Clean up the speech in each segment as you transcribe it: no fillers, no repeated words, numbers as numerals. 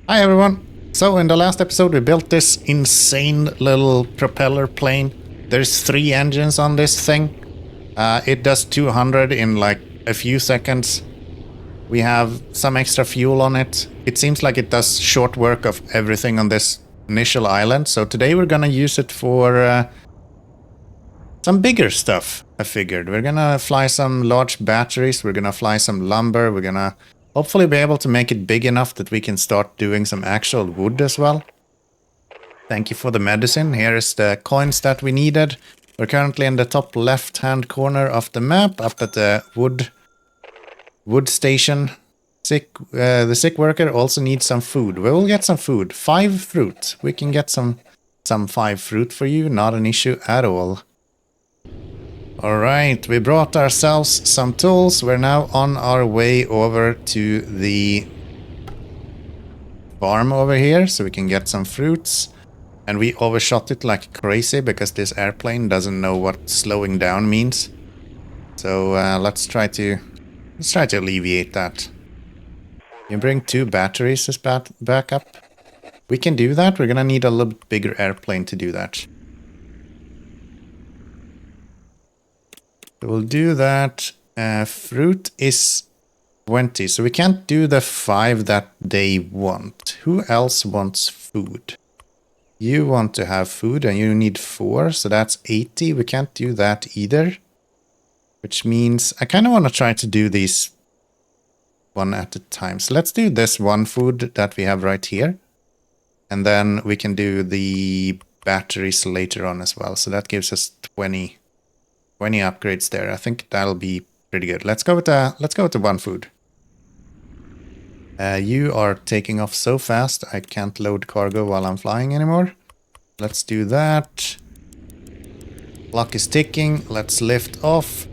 Hi everyone! So in the last episode we built this insane little propeller plane. There's 3 engines on this thing. It does 200 in like a few seconds. We have some extra fuel on it. It seems like it does short work of everything on this initial island. So today we're gonna use it for some bigger stuff, I figured. We're gonna fly some large batteries, we're gonna fly some lumber, we're gonna hopefully be able to make it big enough that we can start doing some actual wood as well. Thank you for the medicine. Here is the coins that we needed. We're currently in the top left-hand corner of the map, up at the wood station. The sick worker also needs some food. We will get some food. 5 fruit. We can get some 5 fruit for you. Not an issue at all. Alright, we brought ourselves some tools. We're now on our way over to the farm over here so we can get some fruits. And we overshot it like crazy because this airplane doesn't know what slowing down means. So let's try to alleviate that. You bring 2 batteries as backup. We can do that. We're gonna need a little bit bigger airplane to do that. So we'll do that. Fruit is 20, so we can't do the 5 that they want. Who else wants food? You want to have food and you need 4, so that's 80. We can't do that either. Which means I kind of want to try to do these one at a time. So let's do this one food that we have right here. And then we can do the batteries later on as well. So that gives us 20 upgrades there. I think that'll be pretty good. Let's go with the one food. You are taking off so fast, I can't load cargo while I'm flying anymore. Let's do that. Clock is ticking. Let's lift off.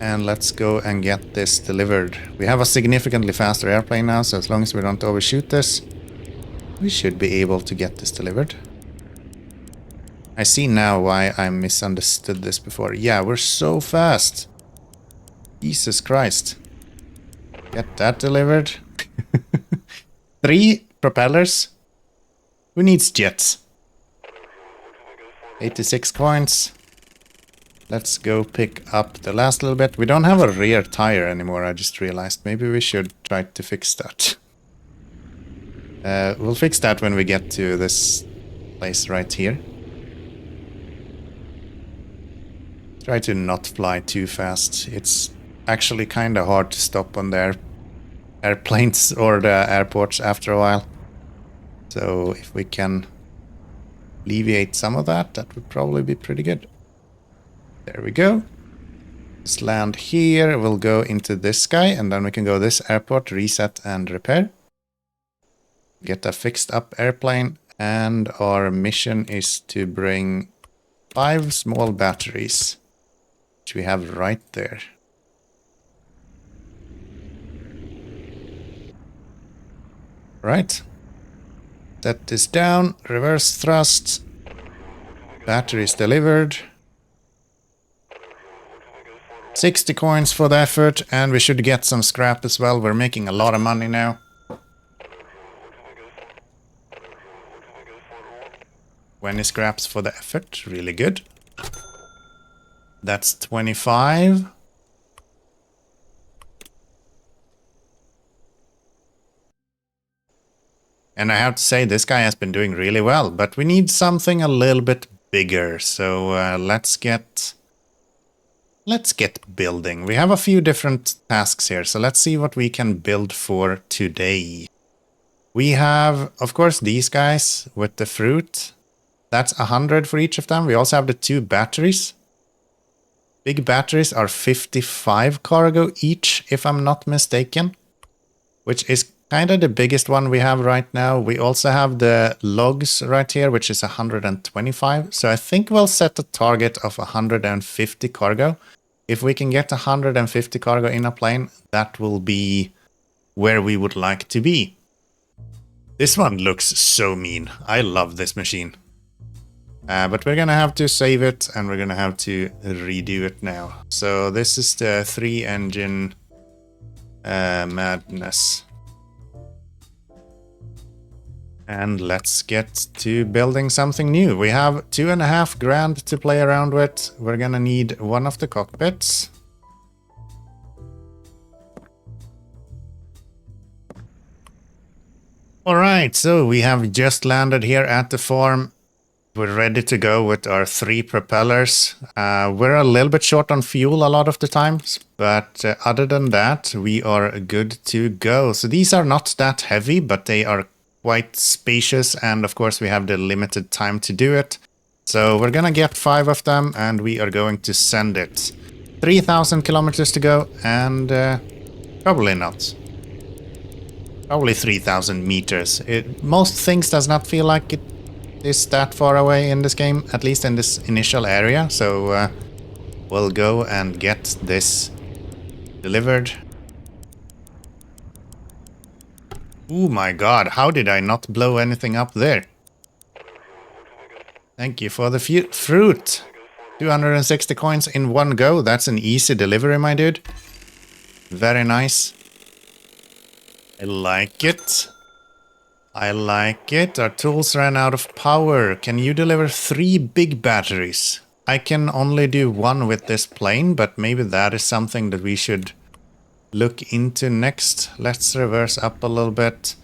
And let's go and get this delivered. We have a significantly faster airplane now, so as long as we don't overshoot this, we should be able to get this delivered. I see now why I misunderstood this before. Yeah, we're so fast. Jesus Christ. Get that delivered. 3 propellers. Who needs jets? 86 coins. Let's go pick up the last little bit. We don't have a rear tire anymore, I just realized. Maybe we should try to fix that. We'll fix that when we get to this place right here. Try to not fly too fast. It's actually kind of hard to stop on the airplanes or the airports after a while. So if we can alleviate some of that, that would probably be pretty good. There we go. Let's land here. We'll go into this guy and then we can go this airport, reset and repair. Get a fixed up airplane, and our mission is to bring 5 small batteries, which we have right there. Right. Set this down, reverse thrust. Batteries delivered. 60 coins for the effort, and we should get some scrap as well. We're making a lot of money now. 20 scraps for the effort, really good. That's 25. And I have to say, this guy has been doing really well, but we need something a little bit bigger. So let's get building. We have a few different tasks here, so let's see what we can build for today. We have, of course, these guys with the fruit. That's 100 for each of them. We also have the 2 batteries. Big batteries are 55 cargo each, if I'm not mistaken, which is kind of the biggest one we have right now. We also have the logs right here, which is 125. So I think we'll set a target of 150 cargo. If we can get 150 cargo in a plane, that will be where we would like to be. This one looks so mean. I love this machine. But we're gonna have to save it and we're gonna have to redo it now. So this is the 3-engine madness. And let's get to building something new. We have 2.5 grand to play around with. We're gonna need one of the cockpits. Alright, so we have just landed here at the farm. We're ready to go with our 3 propellers. We're a little bit short on fuel a lot of the times, but other than that, we are good to go. So these are not that heavy, but they are quite spacious, and of course we have the limited time to do it. So we're gonna get 5 of them, and we are going to send it. 3,000 kilometers to go, and probably not. Probably 3,000 meters. Most things does not feel like it is that far away in this game, at least in this initial area. So we'll go and get this delivered. Oh my god, how did I not blow anything up there? Thank you for the fruit. 260 coins in one go. That's an easy delivery, my dude. Very nice. I like it. I like it. Our tools ran out of power. Can you deliver 3 big batteries? I can only do 1 with this plane, but maybe that is something that we should look into next. Let's reverse up a little bit.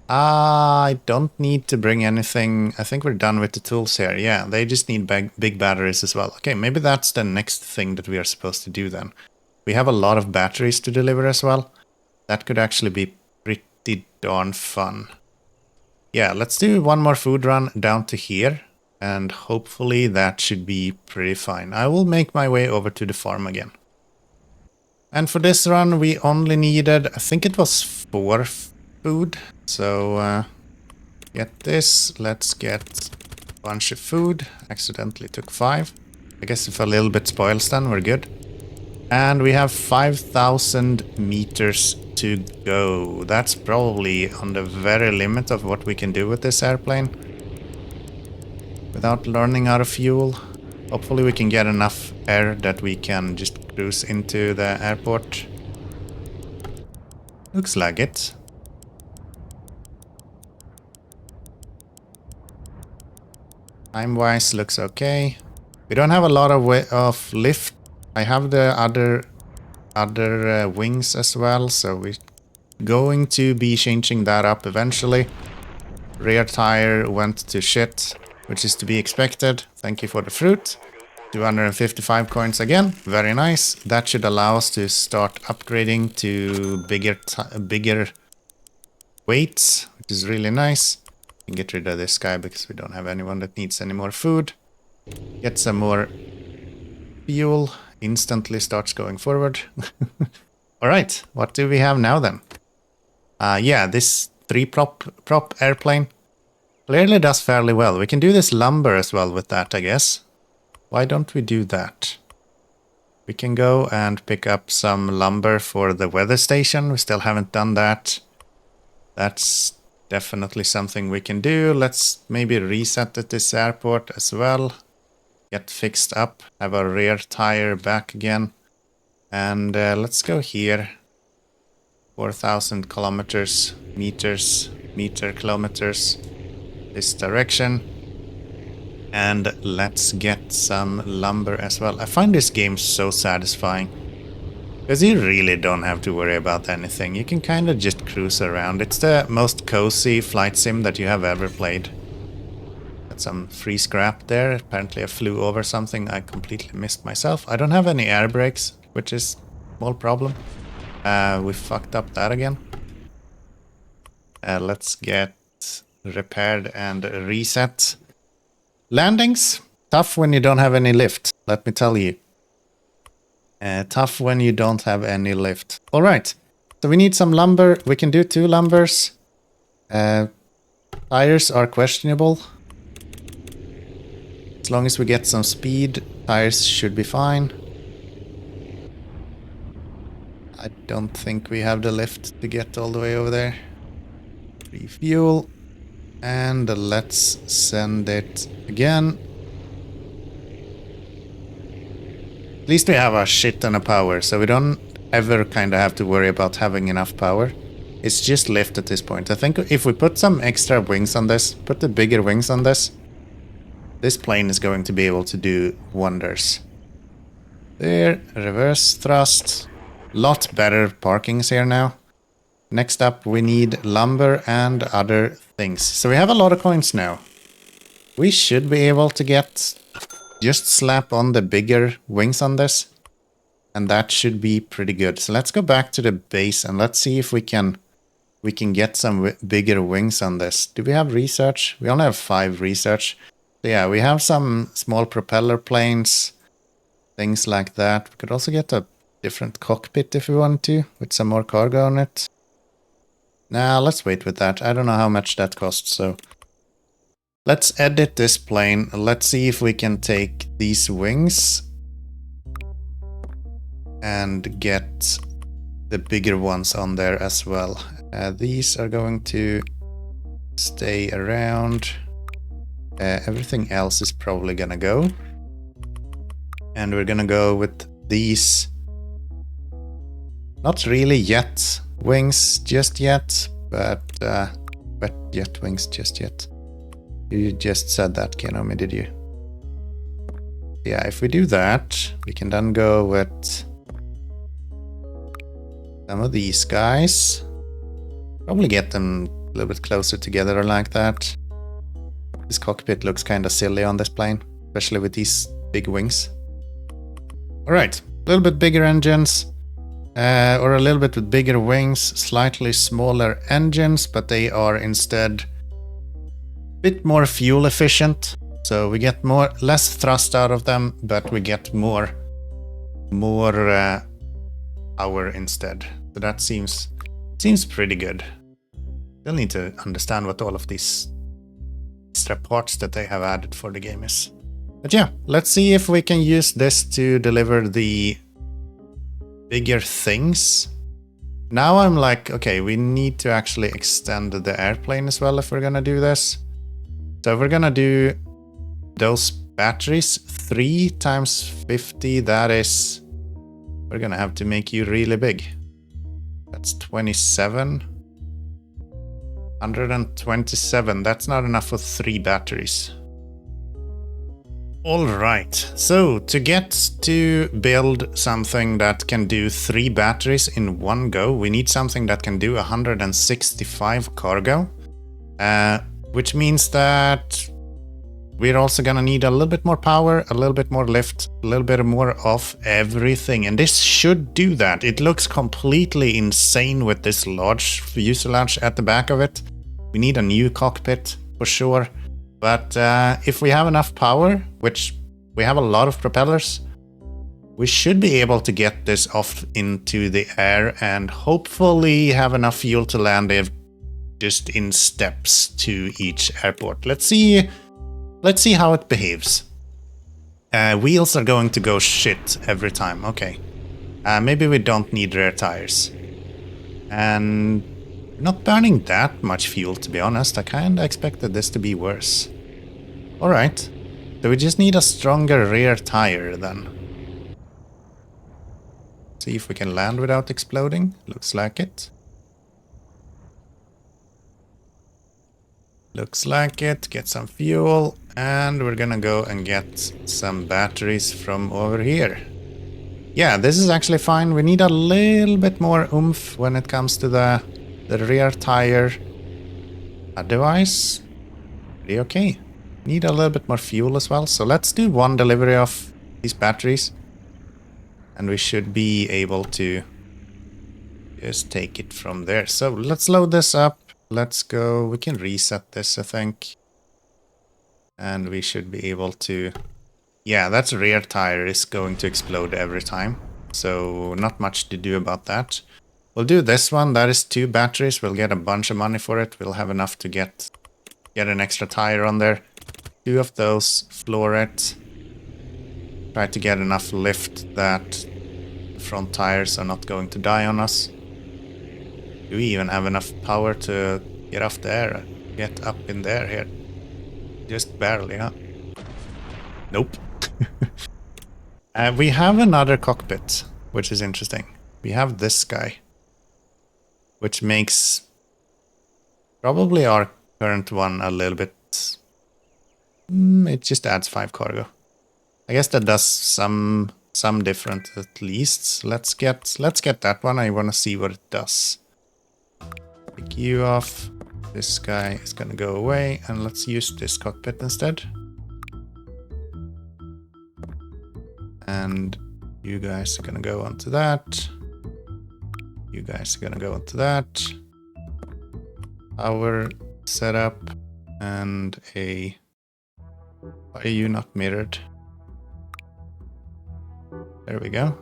I don't need to bring anything. I think we're done with the tools here. Yeah, they just need big batteries as well. Okay, maybe that's the next thing that we are supposed to do then. We have a lot of batteries to deliver as well. That could actually be pretty darn fun. Yeah, let's do one more food run down to here, and hopefully that should be pretty fine. I will make my way over to the farm again. And for this run, we only needed, I think it was 4 food. So, get this. Let's get a bunch of food. Accidentally took 5. I guess if a little bit spoils then, we're good. And we have 5,000 meters to go. That's probably on the very limit of what we can do with this airplane. Without running out of fuel. Hopefully we can get enough air that we can just cruise into the airport. Looks like it. Time-wise looks okay. We don't have a lot of lift. I have the other wings as well, so we're going to be changing that up eventually. Rear tire went to shit, which is to be expected. Thank you for the fruit. 255 coins again. Very nice. That should allow us to start upgrading to bigger weights, which is really nice. We can get rid of this guy because we don't have anyone that needs any more food. Get some more fuel. Instantly starts going forward. Alright, what do we have now then? Yeah, this 3-prop airplane clearly does fairly well. We can do this lumber as well with that, I guess. Why don't we do that? We can go and pick up some lumber for the weather station. We still haven't done that. That's definitely something we can do. Let's maybe reset at this airport as well. Get fixed up, have our rear tire back again, and let's go here. 4,000 kilometers, kilometers, this direction, and let's get some lumber as well. I find this game so satisfying, because you really don't have to worry about anything. You can kind of just cruise around. It's the most cozy flight sim that you have ever played. Some free scrap there. Apparently I flew over something I completely missed myself. I don't have any air brakes, which is a small problem. We fucked up that again. Let's get repaired and reset. Landings, tough when you don't have any lift, let me tell you. Tough when you don't have any lift. Alright, so we need some lumber. We can do 2 lumbers. Tires are questionable. As long as we get some speed, tires should be fine. I don't think we have the lift to get all the way over there. Refuel. And let's send it again. At least we have a shit ton of power, so we don't ever kind of have to worry about having enough power. It's just lift at this point. I think if we put some extra wings on this, put the bigger wings on this, this plane is going to be able to do wonders. There, reverse thrust. Lot better parkings here now. Next up, we need lumber and other things. So we have a lot of coins now. We should be able to get... just slap on the bigger wings on this. And that should be pretty good. So let's go back to the base and let's see if we can get some bigger wings on this. Do we have research? We only have 5 research. So yeah, we have some small propeller planes, things like that. We could also get a different cockpit if we want to, with some more cargo on it. Nah, let's wait with that. I don't know how much that costs, so... let's edit this plane. Let's see if we can take these wings and get the bigger ones on there as well. These are going to stay around. Everything else is probably gonna go. And we're gonna go with these. Not really yet wings just yet, but jet wings just yet. You just said that, Keanomy, did you? Yeah, if we do that, we can then go with some of these guys. Probably get them a little bit closer together like that. This cockpit looks kind of silly on this plane, especially with these big wings. Alright, a little bit bigger engines. Or a little bit with bigger wings, slightly smaller engines, but they are instead a bit more fuel efficient. So we get less thrust out of them, but we get more power instead. So that seems pretty good. Still need to understand what all of these extra parts that they have added for the game is. But yeah, let's see if we can use this to deliver the bigger things. Now I'm like, okay, we need to actually extend the airplane as well if we're gonna do this. So we're gonna do those batteries, 3 times 50, that is... we're gonna have to make you really big. That's 27. 127, that's not enough for 3 batteries. Alright, so to get to build something that can do 3 batteries in one go, we need something that can do 165 cargo. Which means that we're also gonna need a little bit more power, a little bit more lift, a little bit more of everything. And this should do that. It looks completely insane with this large fuselage at the back of it. We need a new cockpit for sure. But if we have enough power, which we have a lot of propellers, we should be able to get this off into the air and hopefully have enough fuel to land it just in steps to each airport. Let's see how it behaves. Wheels are going to go shit every time. Okay. Maybe we don't need rear tires. And not burning that much fuel, to be honest. I kinda expected this to be worse. Alright. So we just need a stronger rear tire then. See if we can land without exploding. Looks like it. Looks like it. Get some fuel. And we're gonna go and get some batteries from over here. Yeah, this is actually fine. We need a little bit more oomph when it comes to the rear tire. Otherwise, pretty okay. Need a little bit more fuel as well. So let's do 1 delivery of these batteries. And we should be able to just take it from there. So let's load this up. Let's go. We can reset this, I think. And we should be able to... yeah, that rear tire is going to explode every time. So not much to do about that. We'll do this one. That is 2 batteries. We'll get a bunch of money for it. We'll have enough to get an extra tire on there. 2 of those. Floor it. Try to get enough lift that the front tires are not going to die on us. Do we even have enough power to get off there? Get up in there here? Just barely, huh? Nope. We have another cockpit, which is interesting. We have this guy. which makes probably our current one a little bit... it just adds 5 cargo. I guess that does some different at least. Let's get that one. I want to see what it does. Pick you off. This guy is gonna go away, and let's use this cockpit instead. And you guys are gonna go onto that. You guys are gonna go onto that. Power setup and a... Why are you not mirrored? There we go.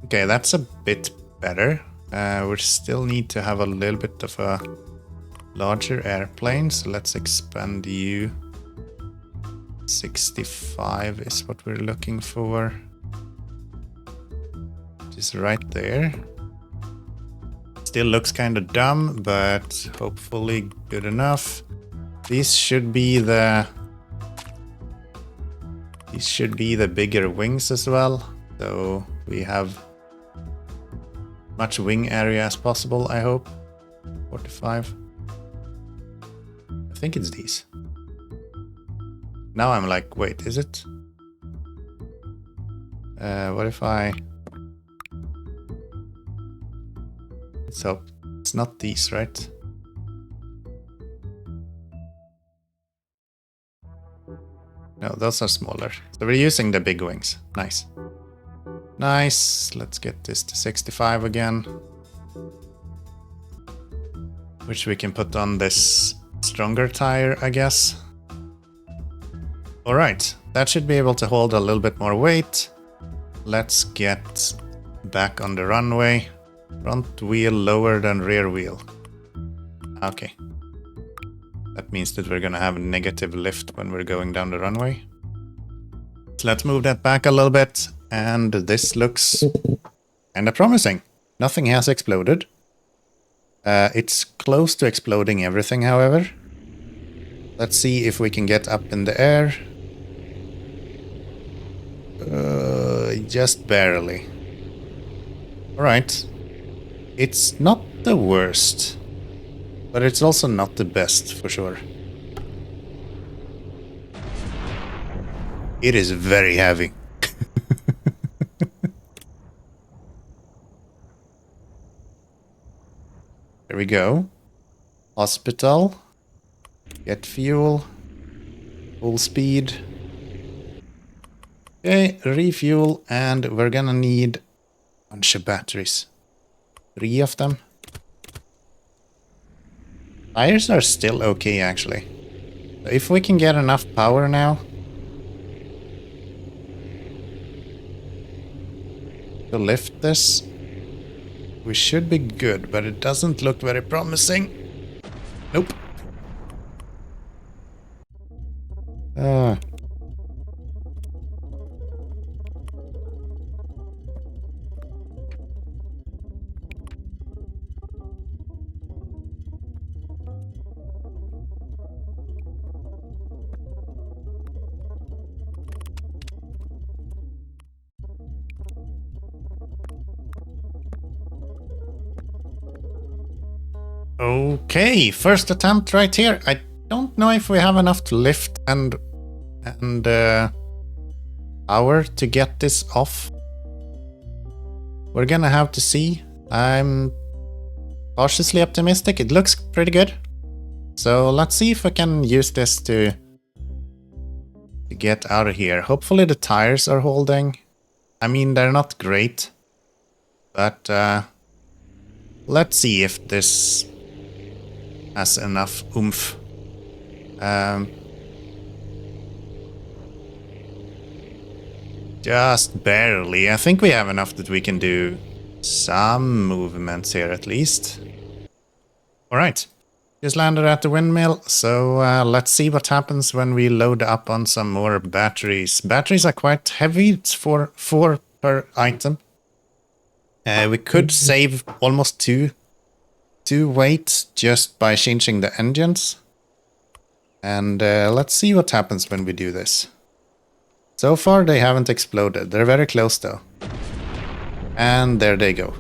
Okay, that's a bit better. We still need to have a little bit of a larger airplane, so let's expand you. 65 is what we're looking for. Just right there. Still looks kind of dumb, but hopefully good enough. These should be the bigger wings as well, so we have much wing area as possible, I hope. 45. I think it's these. Now I'm like, wait, is it? What if I... So, it's not these, right? No, those are smaller. So we're using the big wings. Nice. Nice. Let's get this to 65 again. Which we can put on this stronger tire, I guess. Alright, that should be able to hold a little bit more weight. Let's get back on the runway. Front wheel lower than rear wheel. Okay. That means that we're gonna have negative lift when we're going down the runway. So let's move that back a little bit, and this looks kinda promising. Nothing has exploded. It's close to exploding everything, however. Let's see if we can get up in the air. Just barely. Alright. It's not the worst. But it's also not the best, for sure. It is very heavy. There we go. Hospital. Get fuel. Full speed. Okay, refuel, and we're gonna need a bunch of batteries. 3 of them. Tires are still okay, actually. If we can get enough power now to lift this, we should be good, but it doesn't look very promising. Nope. Okay, first attempt right here. I don't know if we have enough to lift and power to get this off. We're gonna have to see. I'm cautiously optimistic. It looks pretty good. So let's see if I can use this to get out of here. Hopefully the tires are holding. I mean, they're not great, but let's see if this has enough oomph. Just barely. I think we have enough that we can do some movements here at least. Alright. Just landed at the windmill, so let's see what happens when we load up on some more batteries. Batteries are quite heavy. It's 4 per item. We could save almost two weight just by changing the engines. And let's see what happens when we do this. So far they haven't exploded. They're very close though. And there they go.